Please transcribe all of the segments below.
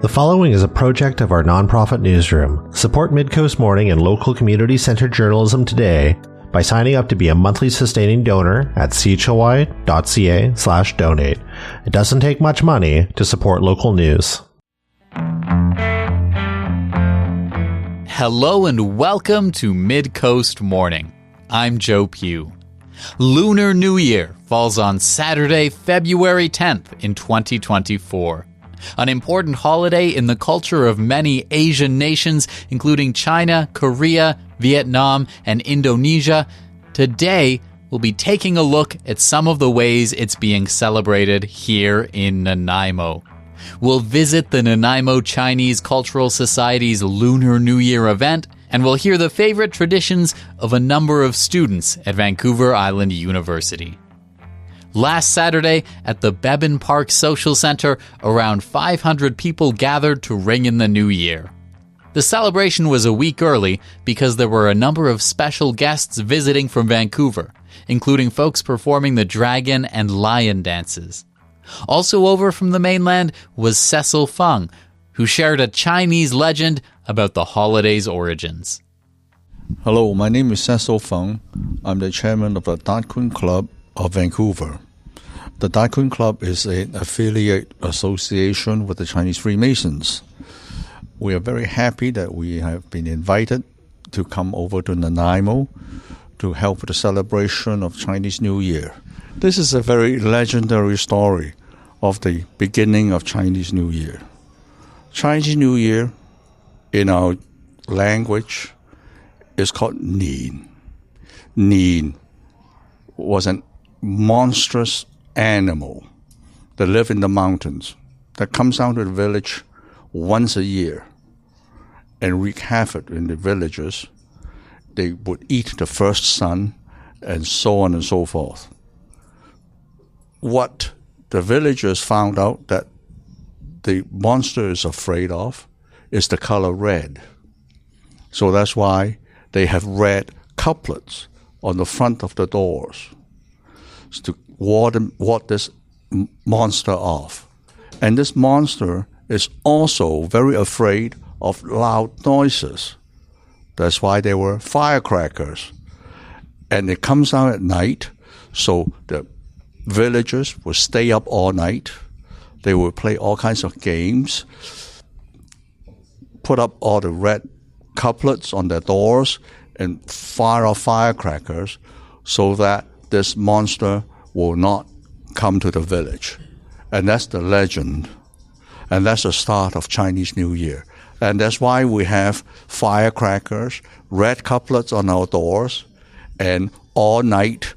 The following is a project of our nonprofit newsroom. Support Midcoast Morning and local community-centered journalism today by signing up to be a monthly sustaining donor at chly.ca/donate. It doesn't take much money to support local news. Hello and welcome to Midcoast Morning. I'm Joe Pugh. Lunar New Year falls on Saturday, February 10th in 2024. An important holiday in the culture of many Asian nations, including China, Korea, Vietnam, and Indonesia. Today, we'll be taking a look at some of the ways it's being celebrated here in Nanaimo. We'll visit the Nanaimo Chinese Cultural Society's Lunar New Year event, and we'll hear the favorite traditions of a number of students at Vancouver Island University. Last Saturday, at the Beban Park Social Centre, around 500 people gathered to ring in the new year. The celebration was a week early because there were a number of special guests visiting from Vancouver, including folks performing the dragon and lion dances. Also over from the mainland was Cecil Fung, who shared a Chinese legend about the holiday's origins. Hello, my name is Cecil Fung. I'm the chairman of the Da Kun Club of Vancouver. The Da Kun Club is an affiliate association with the Chinese Freemasons. We are very happy that we have been invited to come over to Nanaimo to help with the celebration of Chinese New Year. This is a very legendary story of the beginning of Chinese New Year. Chinese New Year, in our language, is called Nian. Nian was an monstrous animal that lived in the mountains that comes down to the village once a year and wreak havoc in the villages. They would eat the first son and so on and so forth. What the villagers found out that the monster is afraid of is the color red. So that's why they have red couplets on the front of the doors to ward this monster off. And this monster is also very afraid of loud noises. That's why there were firecrackers. And it comes out at night, so the villagers will stay up all night. They will play all kinds of games, put up all the red couplets on their doors, and fire off firecrackers so that this monster will not come to the village. And that's the legend. And that's the start of Chinese New Year. And that's why we have firecrackers, red couplets on our doors, and all-night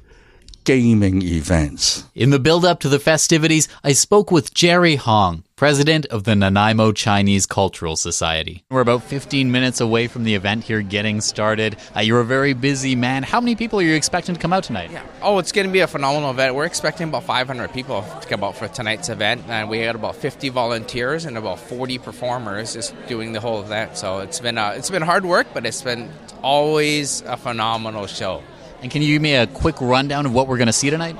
gaming events. In the build-up to the festivities, I spoke with Jerry Hong, president of the Nanaimo Chinese Cultural Society. We're about 15 minutes away from the event here getting started. You're a very busy man. How many people are you expecting to come out tonight? Yeah. Oh, it's going to be a phenomenal event. We're expecting about 500 people to come out for tonight's event, and we had about 50 volunteers and about 40 performers just doing the whole event. So it's been hard work, but it's been always a phenomenal show. And can you give me a quick rundown of what we're going to see tonight?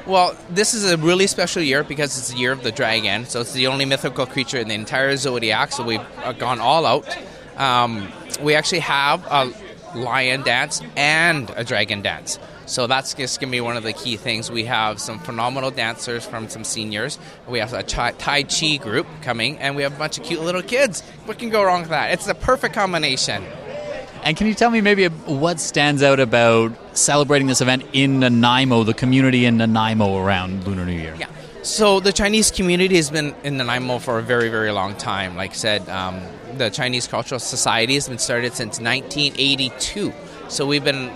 Well, this is a really special year because it's the year of the dragon. So it's the only mythical creature in the entire zodiac. So we've gone all out. We actually have a lion dance and a dragon dance. So that's just going to be one of the key things. We have some phenomenal dancers from some seniors. We have a Tai Chi group coming, and we have a bunch of cute little kids. What can go wrong with that? It's the perfect combination. And can you tell me maybe what stands out about celebrating this event in Nanaimo, the community in Nanaimo around Lunar New Year? Yeah. So the Chinese community has been in Nanaimo for a very, very long time. Like I said, the Chinese Cultural Society has been started since 1982. So we've been,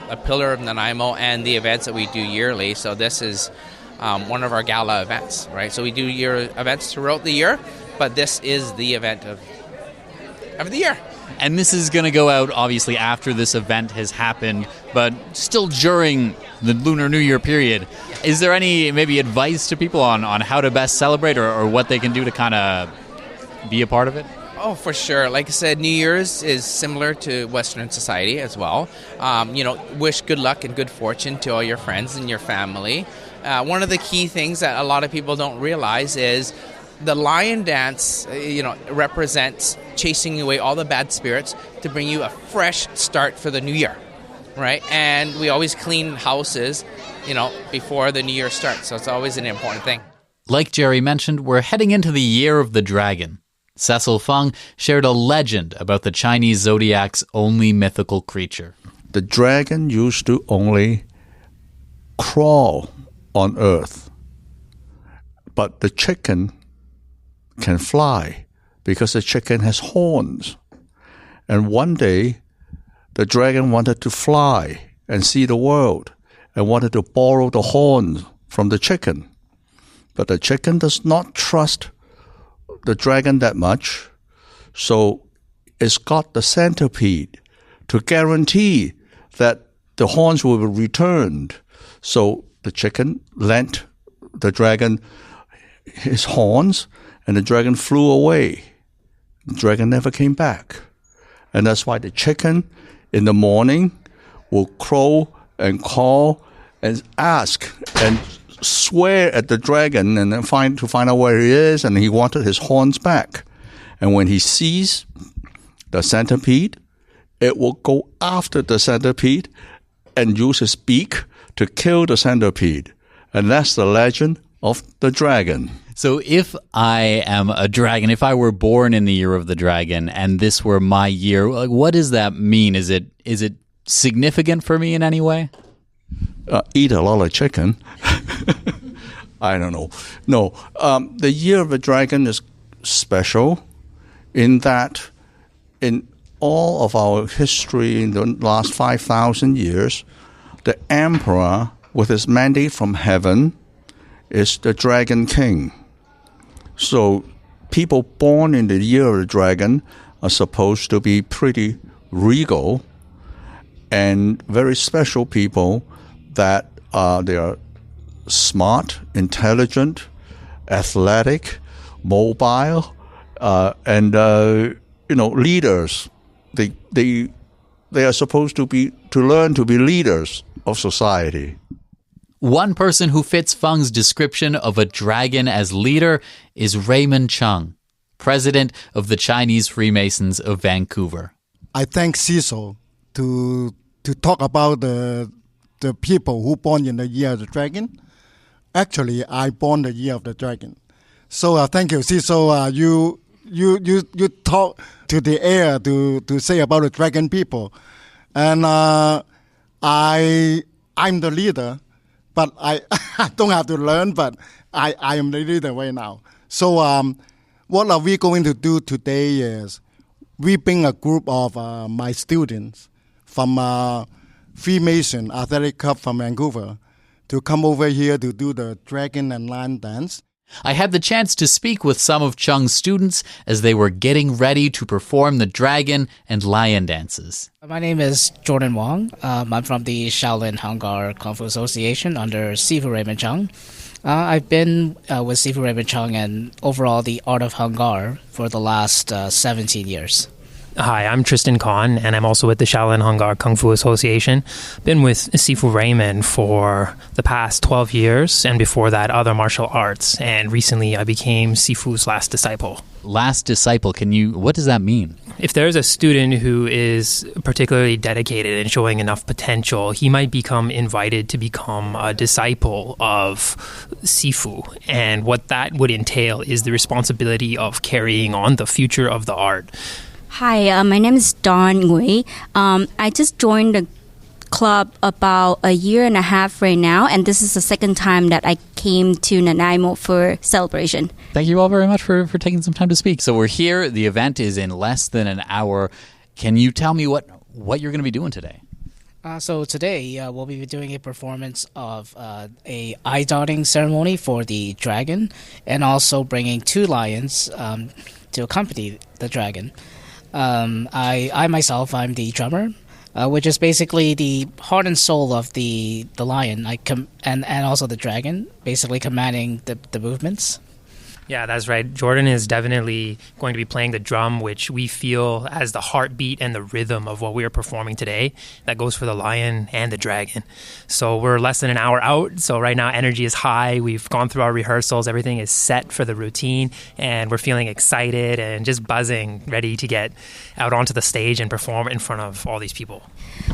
a pillar of Nanaimo and the events that we do yearly. So this is one of our gala events, right? So we do year events throughout the year, but this is the event of the year. And this is going to go out, obviously, after this event has happened, but still during the Lunar New Year period. Is there any, maybe, advice to people on how to best celebrate or what they can do to kind of be a part of it? Oh, for sure. Like I said, New Year's is similar to Western society as well. Wish good luck and good fortune to all your friends and your family. One of the key things that a lot of people don't realize is the lion dance, represents chasing away all the bad spirits to bring you a fresh start for the new year, right? And we always clean houses, before the new year starts. So it's always an important thing. Like Jerry mentioned, we're heading into the Year of the Dragon. Cecil Feng shared a legend about the Chinese zodiac's only mythical creature. The dragon used to only crawl on earth, but the chicken can fly because the chicken has horns. And one day, the dragon wanted to fly and see the world and wanted to borrow the horns from the chicken. But the chicken does not trust the dragon that much, so it's got the centipede to guarantee that the horns will be returned. So the chicken lent the dragon his horns, and the dragon flew away. The dragon never came back. And that's why the chicken in the morning will crow and call and ask and swear at the dragon and then find out where he is, and he wanted his horns back. And when he sees the centipede, it will go after the centipede and use his beak to kill the centipede. And that's the legend of the dragon. So if I am a dragon, if I were born in the Year of the Dragon and this were my year, what does that mean? Is it significant for me in any way? Eat a lot of chicken. I don't know. No, the Year of the Dragon is special in that in all of our history in the last 5,000 years, the emperor, with his mandate from heaven, is the Dragon King. So people born in the Year of the Dragon are supposed to be pretty regal and very special people that they are smart, intelligent, athletic, mobile, and leaders. They are supposed to learn to be leaders of society. One person who fits Feng's description of a dragon as leader is Raymond Chung, president of the Chinese Freemasons of Vancouver. I thank Cecil to talk about the people who born in the Year of the Dragon. Actually, I born the Year of the Dragon. So thank you, Cecil. You talk to the air to say about the dragon people, and I'm the leader, but I don't have to learn. But I am the leader right now. So what are we going to do today is we bring a group of my students from Freemason Athletic Club from Vancouver to come over here to do the dragon and lion dance. I had the chance to speak with some of Chung's students as they were getting ready to perform the dragon and lion dances. My name is Jordan Wong. I'm from the Shaolin Hangar Kung Fu Association under Sifu Raymond Chung. I've been with Sifu Raymond Chung and overall the Art of Hangar for the last 17 years. Hi, I'm Tristan Khan, and I'm also with the Shaolin Hangar Kung Fu Association. Been with Sifu Raymond for the past 12 years, and before that, other martial arts. And recently, I became Sifu's last disciple. Last disciple, what does that mean? If there's a student who is particularly dedicated and showing enough potential, he might become invited to become a disciple of Sifu. And what that would entail is the responsibility of carrying on the future of the art. Hi, my name is Dawn Ngui. I just joined the club about a year and a half right now, and this is the second time that I came to Nanaimo for celebration. Thank you all very much for taking some time to speak. So we're here. The event is in less than an hour. Can you tell me what you're going to be doing today? So today we'll be doing a performance of a eye dotting ceremony for the dragon, and also bringing two lions to accompany the dragon. I myself, I'm the drummer, which is basically the heart and soul of the lion, and also the dragon, basically commanding the movements. Yeah, that's right. Jordan is definitely going to be playing the drum, which we feel as the heartbeat and the rhythm of what we are performing today. That goes for the lion and the dragon. So we're less than an hour out. So right now energy is high. We've gone through our rehearsals. Everything is set for the routine. And we're feeling excited and just buzzing, ready to get out onto the stage and perform in front of all these people.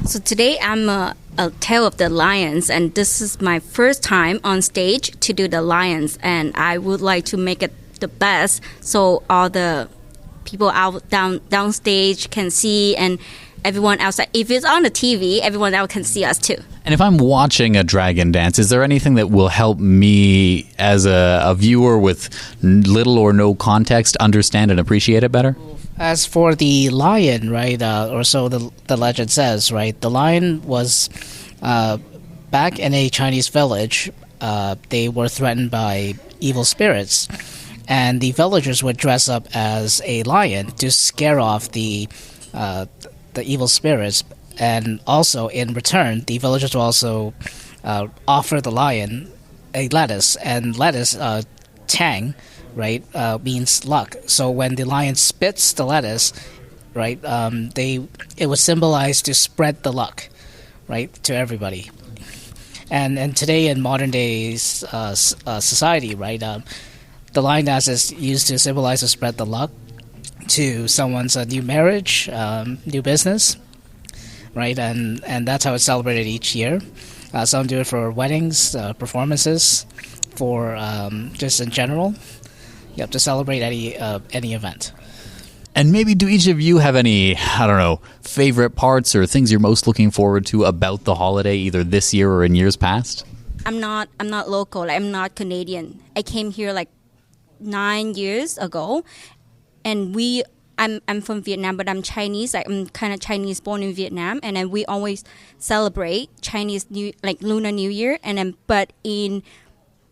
So today I'm a tale of the lions, and this is my first time on stage to do the lions, and I would like to make it the best so all the people out downstage can see, and everyone outside, if it's on the TV, everyone else can see us too. And if I'm watching a dragon dance, is there anything that will help me as a viewer with little or no context understand and appreciate it better? As for the lion, right, or so the legend says, right, the lion was back in a Chinese village. They were threatened by evil spirits, and the villagers would dress up as a lion to scare off the evil spirits. And also, in return, the villagers will also offer the lion a lettuce, and lettuce, tang, right, means luck. So when the lion spits the lettuce, right, it was symbolized to spread the luck, right, to everybody. And today in modern days society, right, the lion dance is used to symbolize to spread the luck to someone's new marriage, new business, right, and that's how it's celebrated each year. Some do it for weddings, performances, for just in general. You have to celebrate any event. And maybe do each of you have any, I don't know, favorite parts or things you're most looking forward to about the holiday, either this year or in years past? I'm not local. I'm not Canadian. I came here like 9 years ago, and I'm from Vietnam, but I'm Chinese. I'm kind of Chinese born in Vietnam, and then we always celebrate Chinese Lunar New Year, and then but in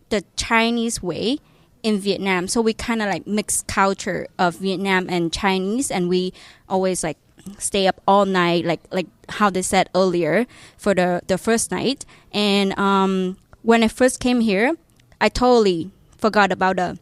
the Chinese way in Vietnam. So we kind of like mixed culture of Vietnam and Chinese, and we always like stay up all night, like how they said earlier, for the first night. And when I first came here, I totally forgot about the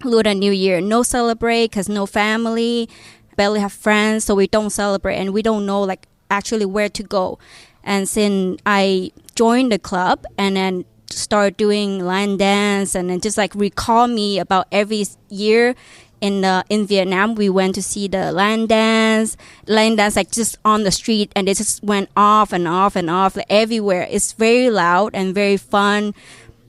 Lunar New Year. No celebrate because no family, barely have friends, so we don't celebrate, and we don't know like actually where to go. And since I joined the club and then start doing lion dance, and then just like recall me about every year in Vietnam, we went to see the lion dance like just on the street, and it just went off and off and off like, everywhere. It's very loud and very fun.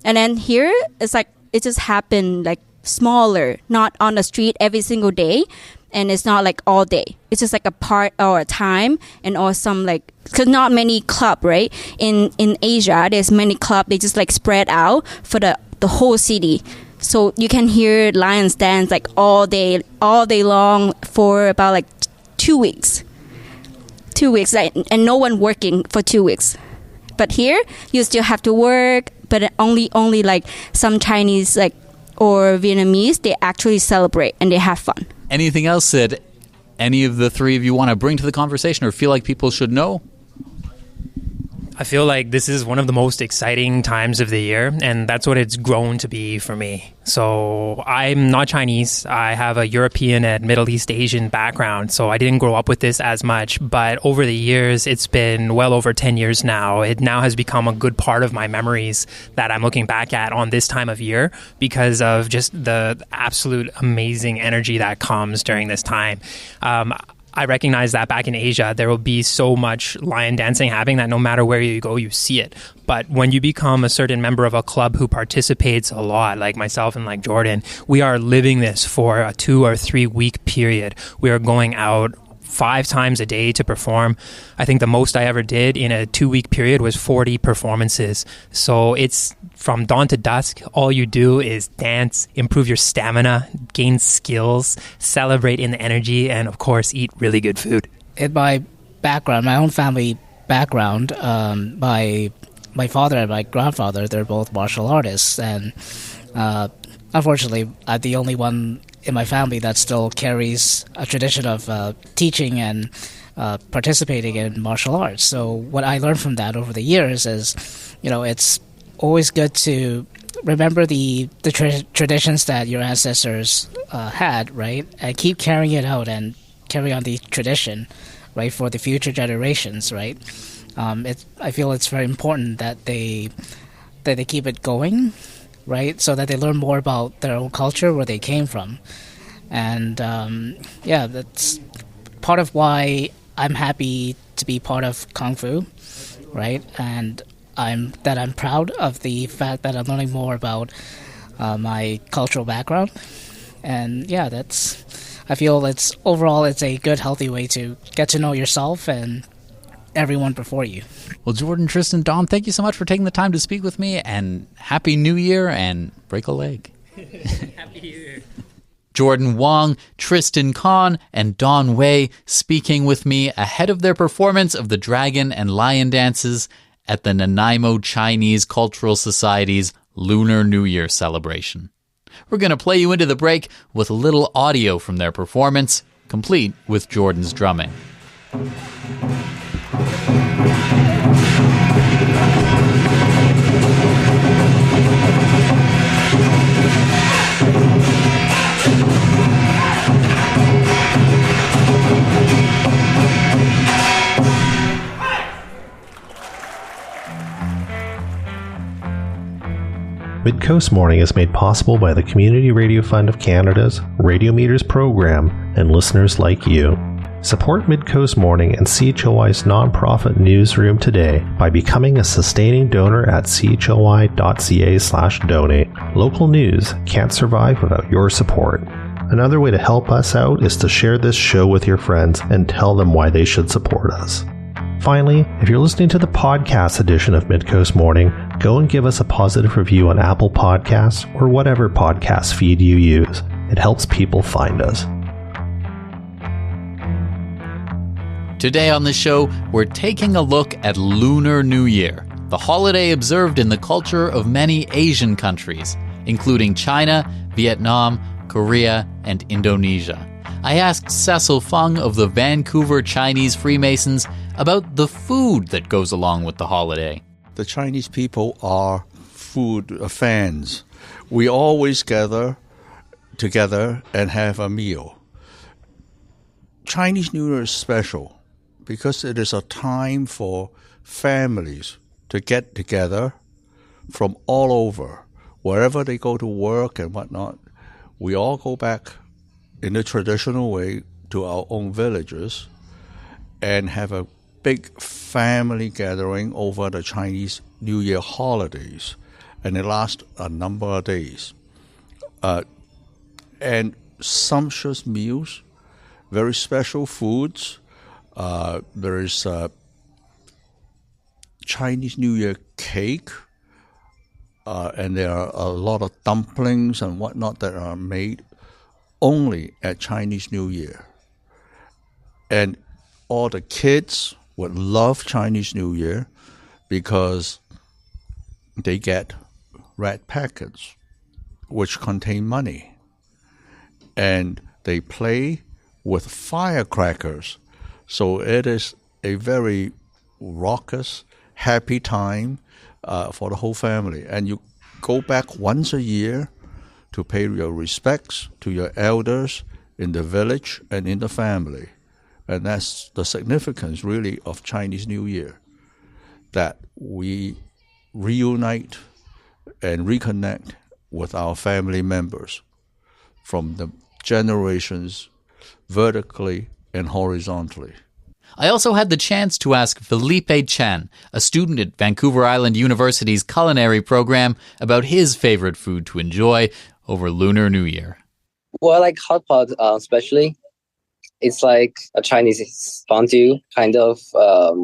And then here it's like it just happened like smaller, not on the street every single day, and it's not like all day. It's just like a part or a time, and or some like, because not many club, right? In Asia, there's many club. They just like spread out for the whole city, so you can hear lions dance like all day long for about like 2 weeks. 2 weeks, and no one working for 2 weeks. But here, you still have to work, but only like some Chinese like or Vietnamese, they actually celebrate and they have fun. Anything else that any of the three of you want to bring to the conversation or feel like people should know? I feel like this is one of the most exciting times of the year, and that's what it's grown to be for me. So I'm not Chinese. I have a European and Middle East Asian background, so I didn't grow up with this as much. But over the years, it's been well over 10 years now. It now has become a good part of my memories that I'm looking back at on this time of year because of just the absolute amazing energy that comes during this time. I recognize that back in Asia, there will be so much lion dancing happening that no matter where you go, you see it. But when you become a certain member of a club who participates a lot, like myself and like Jordan, we are living this for a 2 or 3 week period. We are going out 5 times a day to perform. I think the most I ever did in a 2 week period was 40 performances. So it's from dawn to dusk. All you do is dance, improve your stamina, gain skills, celebrate in the energy, and of course, eat really good food. In my background, my own family background, my father and my grandfather, they're both martial artists, and unfortunately, I'm the only one in my family that still carries a tradition of teaching and participating in martial arts. So what I learned from that over the years is, it's always good to remember the traditions that your ancestors had, right? And keep carrying it out and carry on the tradition, right, for the future generations, right? I feel it's very important that they keep it going, right, so that they learn more about their own culture, where they came from. And that's part of why I'm happy to be part of Kung Fu, right? And I'm proud of the fact that I'm learning more about my cultural background. And I feel it's a good, healthy way to get to know yourself and everyone before you. Well, Jordan, Tristan, Don, thank you so much for taking the time to speak with me, and Happy New Year, and break a leg. Happy New Year. Jordan Wong, Tristan Kahn, and Don Wei speaking with me ahead of their performance of the dragon and lion dances at the Nanaimo Chinese Cultural Society's Lunar New Year celebration. We're going to play you into the break with a little audio from their performance, complete with Jordan's drumming. Midcoast Morning is made possible by the Community Radio Fund of Canada's Radio Meters program and listeners like you. Support Midcoast Morning and CHLY's nonprofit newsroom today by becoming a sustaining donor at chly.ca/donate. Local news can't survive without your support. Another way to help us out is to share this show with your friends and tell them why they should support us. Finally, if you're listening to the podcast edition of Midcoast Morning, go and give us a positive review on Apple Podcasts or whatever podcast feed you use. It helps people find us. Today on the show, we're taking a look at Lunar New Year, the holiday observed in the culture of many Asian countries, including China, Vietnam, Korea, and Indonesia. I asked Cecil Fung of the Vancouver Chinese Freemasons about the food that goes along with the holiday. The Chinese people are food fans. We always gather together and have a meal. Chinese New Year is special because it is a time for families to get together from all over, wherever they go to work and whatnot. We all go back in the traditional way to our own villages and have a big family gathering over the Chinese New Year holidays, and it lasts a number of days. And sumptuous meals, very special foods. There is Chinese New Year cake, and there are a lot of dumplings and whatnot that are made only at Chinese New Year. And all the kids would love Chinese New Year because they get red packets which contain money. And they play with firecrackers. So it is a very raucous, happy time for the whole family. And you go back once a year to pay your respects to your elders in the village and in the family. And that's the significance, really, of Chinese New Year, that we reunite and reconnect with our family members from the generations vertically and horizontally. I also had the chance to ask Felipe Chen, a student at Vancouver Island University's culinary program, about his favorite food to enjoy over Lunar New Year. Well, I like hot pot especially. It's like a Chinese fondue kind of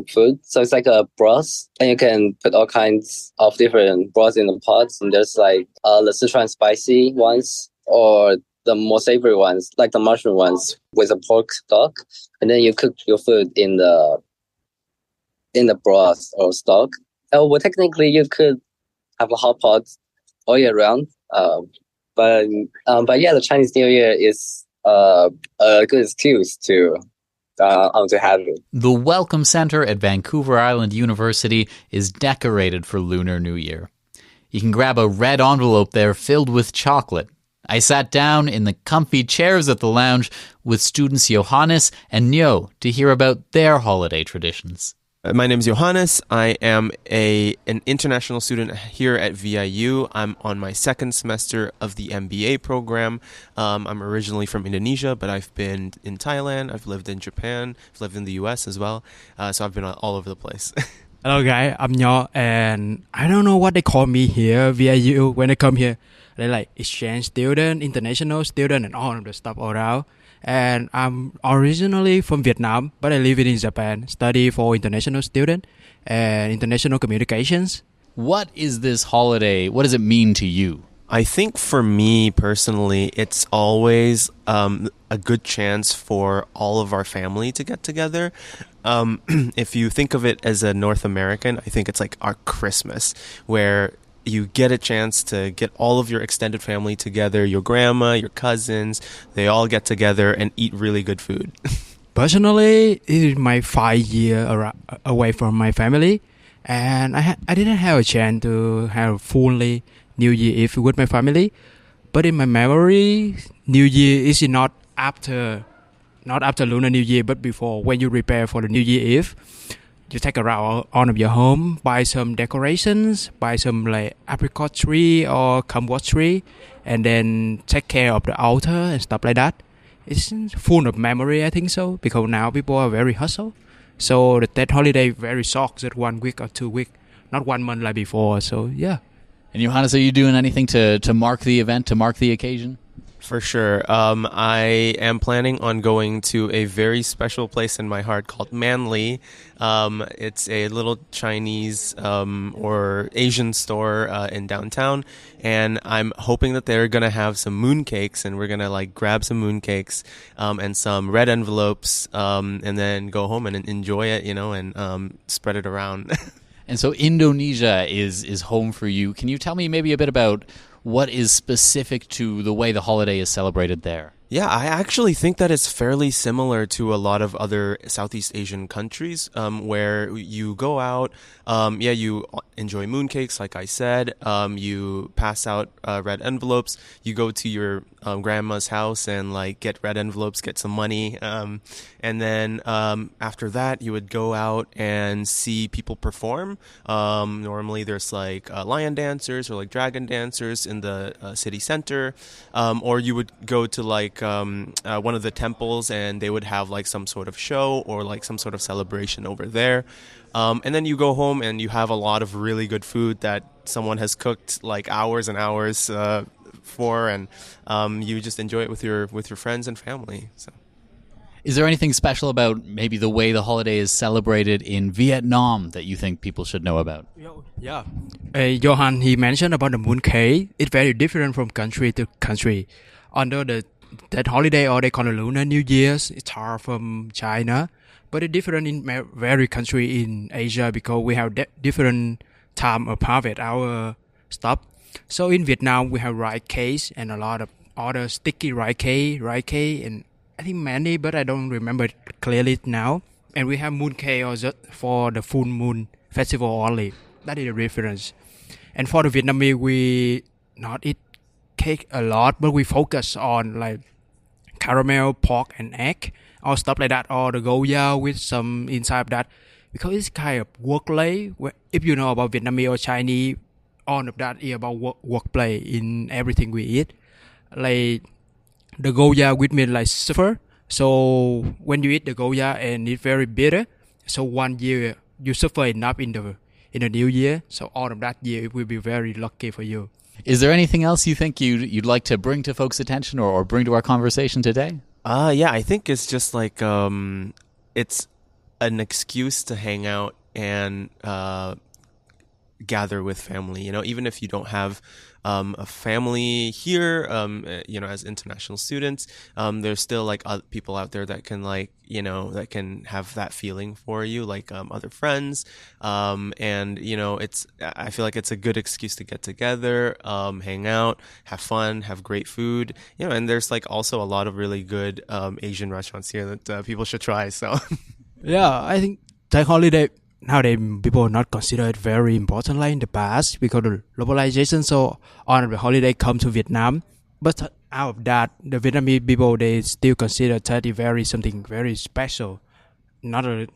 food. So it's like a broth, and you can put all kinds of different broths in the pot. And there's like the Sichuan spicy ones, or the more savory ones, like the mushroom ones with a pork stock. And then you cook your food in the broth or stock. Well, technically you could have a hot pot all year round. But yeah, the Chinese New Year is a good excuse to have it. The Welcome Center at Vancouver Island University is decorated for Lunar New Year. You can grab a red envelope there filled with chocolate. I sat down in the comfy chairs at the lounge with students Johannes and Nyo to hear about their holiday traditions. My name is Johannes. I am an international student here at VIU. I'm on my second semester of the MBA program. I'm originally from Indonesia, but I've been in Thailand. I've lived in Japan. I've lived in the US as well. So I've been all over the place. Hello guys, I'm Nyo, and I don't know what they call me here, VIU, when I come here. They like exchange student, international student, and all of the stuff around. And I'm originally from Vietnam, but I live in Japan, study for international student and international communications. What is this holiday? What does it mean to you? I think for me personally, it's always a good chance for all of our family to get together. If you think of it as a North American, I think it's like our Christmas, where you get a chance to get all of your extended family together, your grandma, your cousins, they all get together and eat really good food. Personally, it is my 5 year away from my family, and I didn't have a chance to have fully New Year Eve with my family. But in my memory, New Year is not after Lunar New Year, but before, when you prepare for the New Year Eve. You take a round on of your home, buy some decorations, buy some like apricot tree or kumquat tree, and then take care of the altar and stuff like that. It's full of memory, I think so, because now people are very hustle. So that holiday very short, just 1 week or 2 weeks, not 1 month like before. So yeah. And Johannes, are you doing anything to mark the event, to mark the occasion? For sure. I am planning on going to a very special place in my heart called Manly. It's a little Chinese or Asian store in downtown, and I'm hoping that they're going to have some mooncakes, and we're going to like grab some mooncakes and some red envelopes and then go home and enjoy it, and spread it around. And so Indonesia is home for you. Can you tell me maybe a bit about what is specific to the way the holiday is celebrated there? Yeah, I actually think that it's fairly similar to a lot of other Southeast Asian countries where you go out, you enjoy mooncakes, like I said, you pass out red envelopes, you go to your grandma's house and like get red envelopes, get some money, and then after that you would go out and see people perform. Normally there's like lion dancers or like dragon dancers in the city center, or you would go to like one of the temples and they would have like some sort of show or like some sort of celebration over there. And then you go home and you have a lot of really good food that someone has cooked like hours and hours for, and you just enjoy it with your friends and family. So. Is there anything special about maybe the way the holiday is celebrated in Vietnam that you think people should know about? Yeah. Johan, he mentioned about the mooncake. It's very different from country to country. Under that holiday, or they call it Lunar New Year's, it's hard from China. But it's different in very country in Asia because we have different time of harvest our stuff. So in Vietnam, we have rice cakes and a lot of other sticky rice cake, and I think many, but I don't remember clearly now. And we have mooncake or just for the full moon festival only. That is the difference. And for the Vietnamese, we not eat cake a lot, but we focus on like caramel, pork, and egg, or stuff like that, or the goya with some inside of that, because it's kind of workplace. If you know about Vietnamese or Chinese, all of that is about workplace in everything we eat. Like the goya with me like sulfur. So when you eat the goya and it's very bitter, so 1 year you suffer enough in the new year. So all of that year it will be very lucky for you. Is there anything else you think you'd like to bring to folks' attention or bring to our conversation today? Yeah, I think it's just like it's an excuse to hang out and gather with family. Even if you don't have a family here, as international students, there's still like other people out there that can that can have that feeling for you, like other friends, and I feel like it's a good excuse to get together, hang out, have fun, have great food, and there's like also a lot of really good Asian restaurants here that people should try. So yeah, I think that holiday nowadays people not consider it very important like in the past because of globalization. So on the holiday come to Vietnam, but out of that, the Vietnamese people they still consider 30 something very special. Not a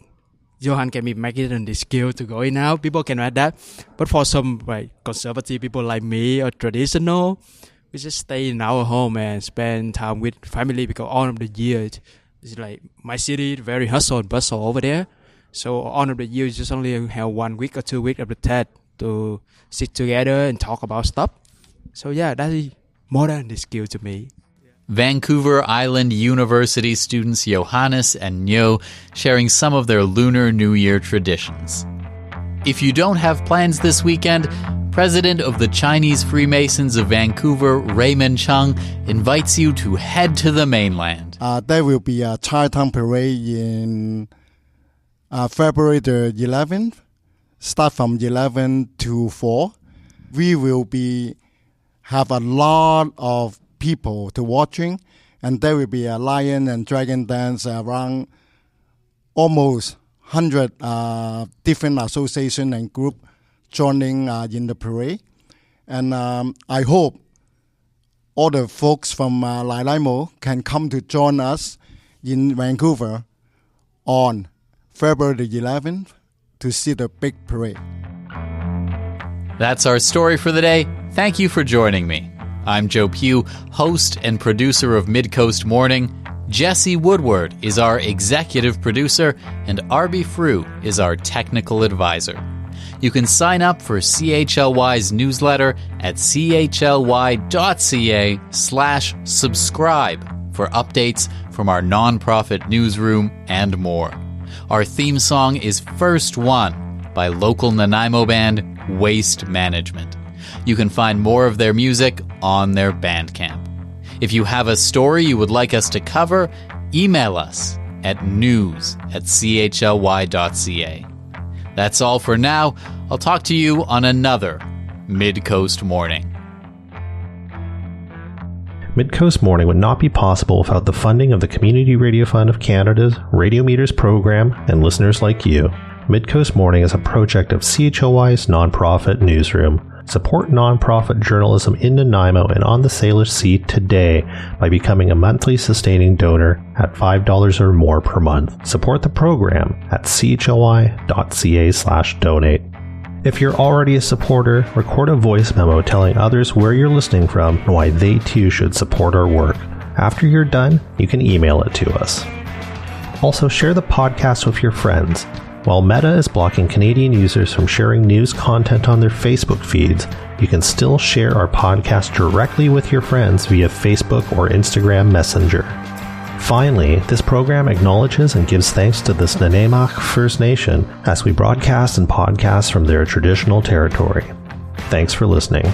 Johan can be making it the skill to go in now. People can add that, but for some like conservative people like me or traditional, we just stay in our home and spend time with family because all of the year it's like my city very hustle and bustle over there. So all of the year just only have 1 week or 2 weeks of the Tet to sit together and talk about stuff. So yeah, that is more than the skill to me. Vancouver Island University students Johannes and Nyo sharing some of their Lunar New Year traditions. If you don't have plans this weekend, President of the Chinese Freemasons of Vancouver, Raymond Chung, invites you to head to the mainland. There will be a Chinatown parade in February the 11th, start from 11 to 4. We will have a lot of people to watching, and there will be a lion and dragon dance around almost 100 different association and group joining in the parade. And I hope all the folks from Nanaimo can come to join us in Vancouver on February the 11th to see the big parade. That's our story for the day. Thank you for joining me. I'm Joe Pugh, host and producer of Midcoast Morning. Jesse Woodward is our executive producer, and Arby Frew is our technical advisor. You can sign up for CHLY's newsletter at chly.ca/subscribe for updates from our nonprofit newsroom and more. Our theme song is First One by local Nanaimo band Waste Management. You can find more of their music on their Bandcamp. If you have a story you would like us to cover, email us at news@chly.ca. That's all for now. I'll talk to you on another Midcoast Morning. Midcoast Morning would not be possible without the funding of the Community Radio Fund of Canada's Radio Meters program and listeners like you. Midcoast Morning is a project of CHLY's nonprofit newsroom. Support nonprofit journalism in Nanaimo and on the Salish Sea today by becoming a monthly sustaining donor at $5 or more per month. Support the program at chly.ca/donate. If you're already a supporter, record a voice memo telling others where you're listening from and why they too should support our work. After you're done, you can email it to us. Also, share the podcast with your friends. While Meta is blocking Canadian users from sharing news content on their Facebook feeds, you can still share our podcast directly with your friends via Facebook or Instagram Messenger. Finally, this program acknowledges and gives thanks to the Nanaimo First Nation as we broadcast and podcast from their traditional territory. Thanks for listening.